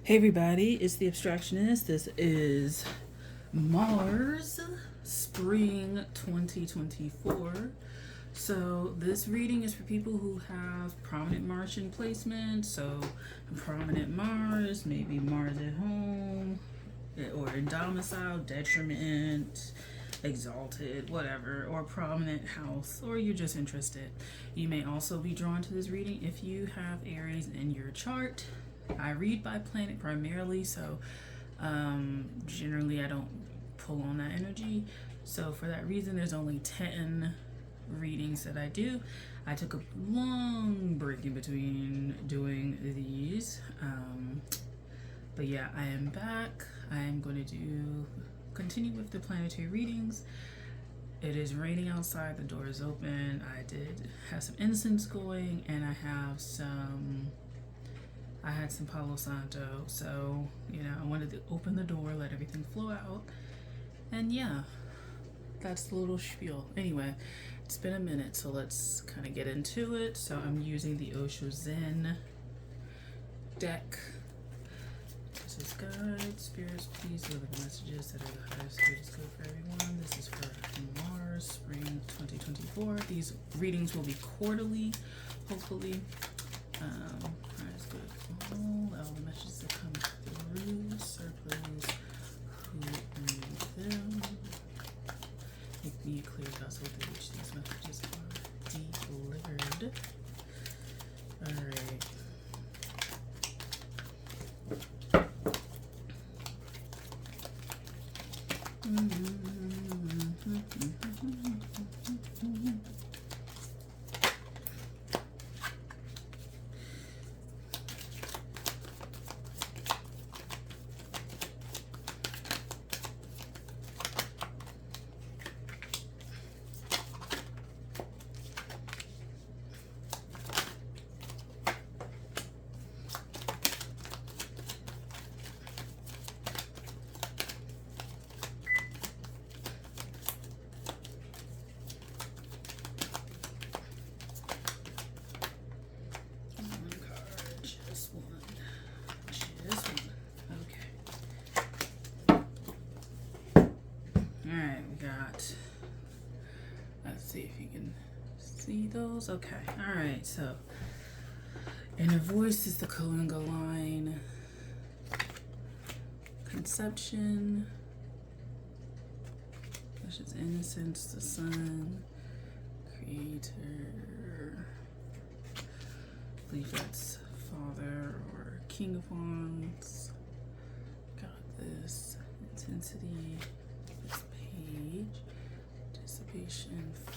Hey everybody, it's the Abstractionist. This is Mars, Spring 2024. So this reading is for people who have prominent Martian placement, so prominent Mars, maybe Mars at home, or in domicile, detriment, exalted, whatever, or prominent house, or you're just interested. You may also be drawn to this reading if you have Aries in your chart. I read by planet primarily, so generally I don't pull on that energy. So for that reason, there's only 10 readings that I do. I took a long break in between doing these. But yeah, I am back. I am going to continue with the planetary readings. It is raining outside, the door is open. I did have some incense going, and I had some Palo Santo, so I wanted to open the door, let everything flow out, and yeah, that's the little spiel. Anyway, it's been a minute, so let's kind of get into it. So I'm using the Osho Zen deck. This is guide, spirits, please deliver the messages that are the highest good is good for everyone. This is for Mars, Spring 2024. These readings will be quarterly, hopefully. Highest good. All the messages that come through, circles who read them. Make me a clear vessel through which these messages are delivered. Alright. See if you can see those. Okay, all right. So, inner voice is the Kalinga line. Conception. Which is innocence, the sun. Creator. I believe that's Father or King of Wands. Got this. Intensity. This page. Anticipation for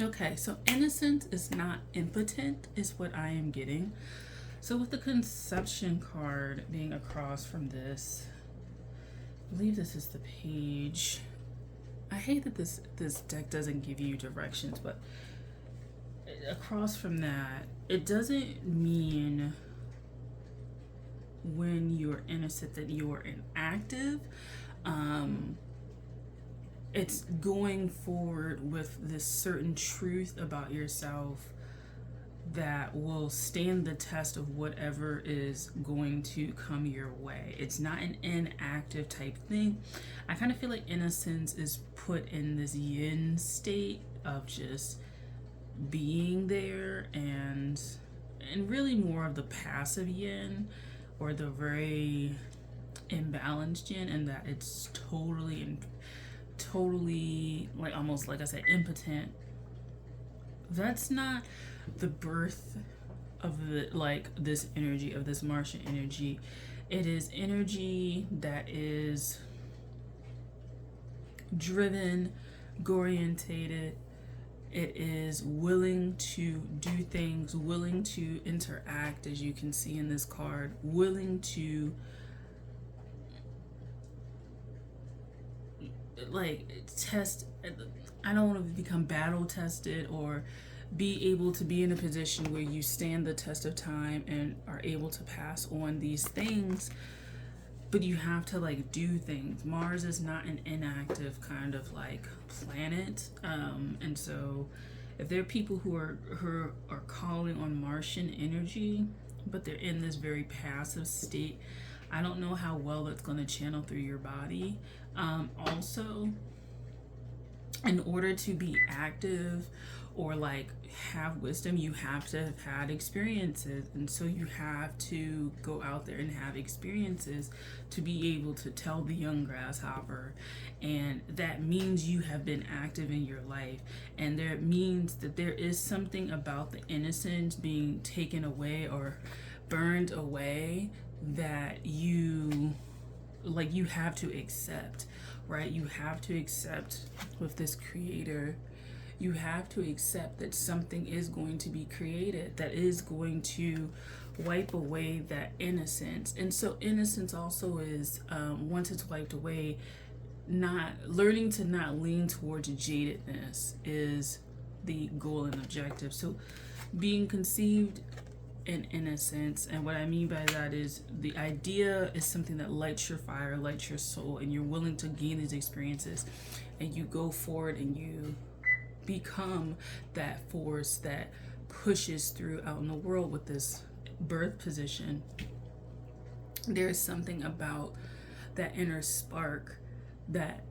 okay, so innocent is not impotent is what I am getting. So with the conception card being across from this, I believe this is the page. I hate that this deck doesn't give you directions, but across from that, it doesn't mean when you're innocent that you're inactive. It's going forward with this certain truth about yourself that will stand the test of whatever is going to come your way. It's not an inactive type thing. I kind of feel like innocence is put in this yin state of just being there, and really more of the passive yin, or the very imbalanced yin, and that it's totally like, almost like I said, impotent. That's not the birth of the, like, this energy, of this Martian energy. It is energy that is driven, orientated. It is willing to do things, willing to interact, as you can see in this card, willing to like test. I don't want to become battle tested or be able to be in a position where you stand the test of time and are able to pass on these things but you have to like do things. Mars is not an inactive kind of like planet, and so if there are people who are calling on Martian energy, but they're in this very passive state, I don't know how well that's going to channel through your body. Also, in order to be active or like have wisdom, you have to have had experiences, and so you have to go out there and have experiences to be able to tell the young grasshopper. And that means you have been active in your life, and there means that there is something about the innocence being taken away or burned away that you have to accept, right? You have to accept with this creator, you have to accept that something is going to be created that is going to wipe away that innocence. And so innocence also is, once it's wiped away, not learning to not lean towards jadedness is the goal and objective. So being conceived in innocence, and what I mean by that is the idea is something that lights your fire, lights your soul, and you're willing to gain these experiences, and you go forward and you become that force that pushes through out in the world with this birth position. There's something about that inner spark that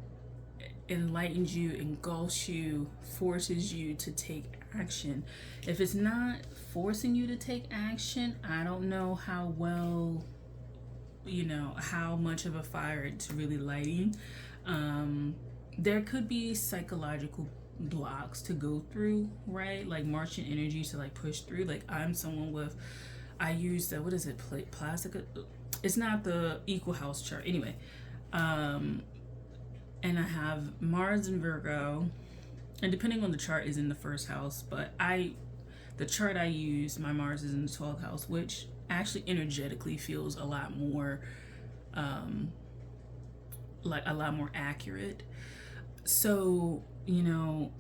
enlightens you, engulfs you, forces you to take action. If it's not forcing you to take action, I don't know how well, how much of a fire it's really lighting. There could be psychological blocks to go through, right? Like Martian energy to like push through. Like I'm someone with, I use the, what is it, plastic? It's not the equal house chart. Anyway, and I have Mars in Virgo, and depending on the chart is in the first house, but the chart I use, my Mars is in the 12th house, which actually energetically feels a lot more, like a lot more accurate. So,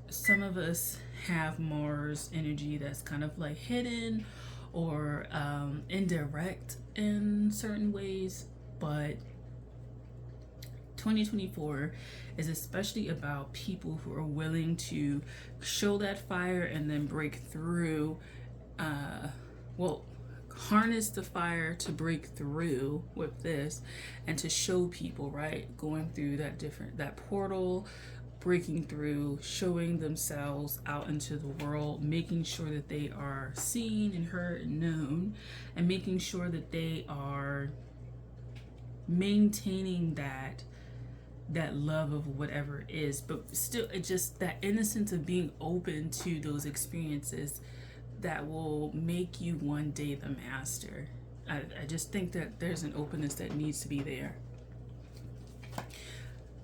some of us have Mars energy that's kind of like hidden or indirect in certain ways, but 2024 is especially about people who are willing to show that fire and then break through, harness the fire to break through with this and to show people, right, going through that portal, breaking through, showing themselves out into the world, making sure that they are seen and heard and known, and making sure that they are maintaining that love of whatever it is, but still it's just that innocence of being open to those experiences that will make you one day the master. I just think that there's an openness that needs to be there.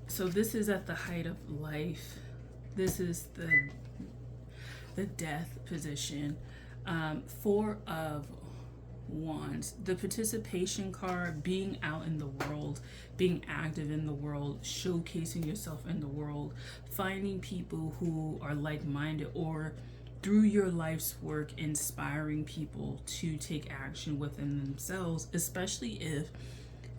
So this is at the height of life. This is the death position. 4 of Wands, the participation card, being out in the world, being active in the world, showcasing yourself in the world, finding people who are like-minded, or through your life's work inspiring people to take action within themselves, especially if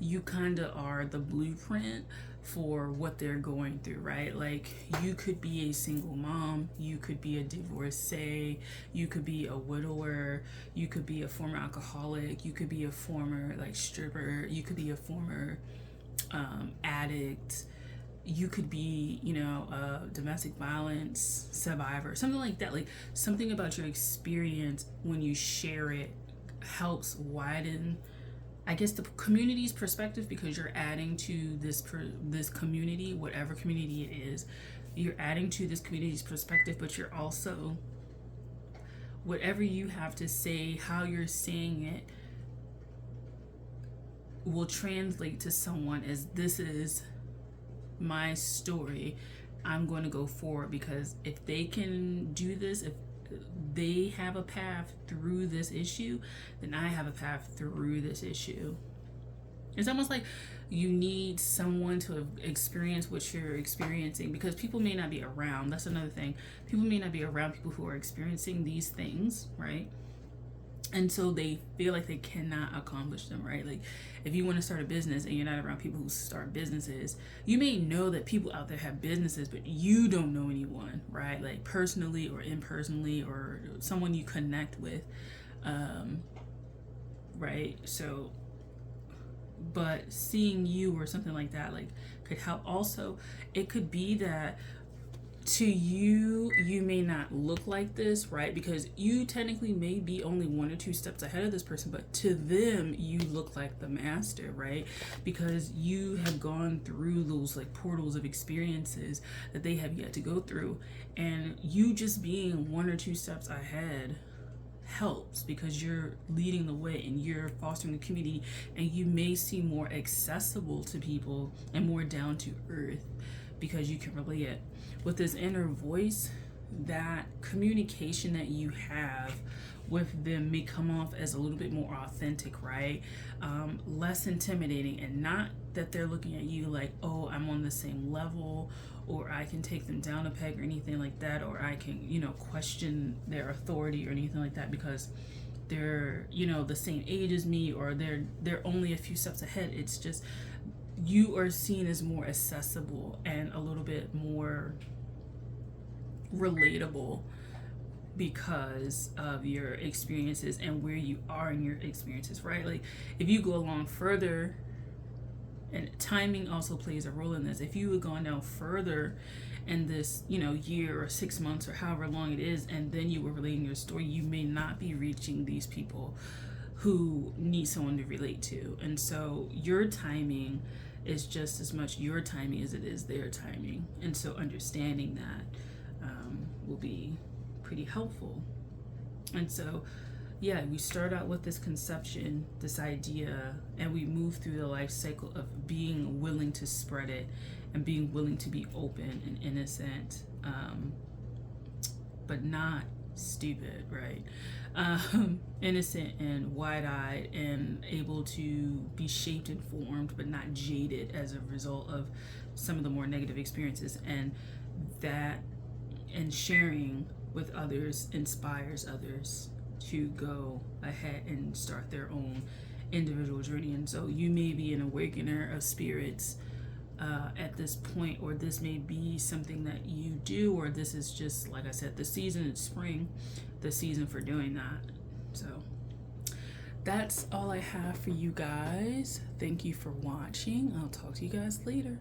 you kind of are the blueprint for what they're going through, right? Like you could be a single mom, you could be a divorcee, you could be a widower, you could be a former alcoholic, you could be a former like stripper, you could be a former addict, you could be, a domestic violence survivor, something like that. Like something about your experience when you share it helps widen, I guess, the community's perspective, because you're adding to this community, whatever community it is, you're adding to this community's perspective, but you're also, whatever you have to say, how you're saying it will translate to someone as, this is my story, I'm going to go forward, because if they can do this, if they have a path through this issue, then I have a path through this issue. It's almost like you need someone to have experienced what you're experiencing, because people may not be around. That's another thing. People may not be around people who are experiencing these things, right? And so they feel like they cannot accomplish them, right? Like if you want to start a business and you're not around people who start businesses, you may know that people out there have businesses, but you don't know anyone, right? Like personally or impersonally, or someone you connect with, right? So, but seeing you or something like that, like, could help. Also, it could be that to you, you may not look like this, right? Because you technically may be only 1 or 2 steps ahead of this person, but to them, you look like the master, right? Because you have gone through those like portals of experiences that they have yet to go through. And you just being 1 or 2 steps ahead helps, because you're leading the way and you're fostering a community, and you may seem more accessible to people and more down to earth because you can relate it. With this inner voice, that communication that you have with them may come off as a little bit more authentic, right? Less intimidating, and not that they're looking at you like, oh, I'm on the same level, or I can take them down a peg or anything like that, or I can, question their authority or anything like that, because they're, the same age as me, or they're only a few steps ahead. It's just you are seen as more accessible and a little bit more relatable because of your experiences and where you are in your experiences, right? Like if you go along further, and timing also plays a role in this. If you had gone down further in this, year or 6 months or however long it is, and then you were relating your story, you may not be reaching these people who need someone to relate to. And so your timing is just as much your timing as it is their timing. And so understanding that will be pretty helpful. And so, yeah, we start out with this conception, this idea, and we move through the life cycle of being willing to spread it and being willing to be open and innocent, but not stupid, right? Innocent and wide-eyed and able to be shaped and formed, but not jaded as a result of some of the more negative experiences. And that, and sharing with others, inspires others to go ahead and start their own individual journey. And so you may be an awakener of spirits at this point, or this may be something that you do, or this is just, like I said, the season, it's spring, the season for doing that. So that's all I have for you guys. Thank you for watching. I'll talk to you guys later.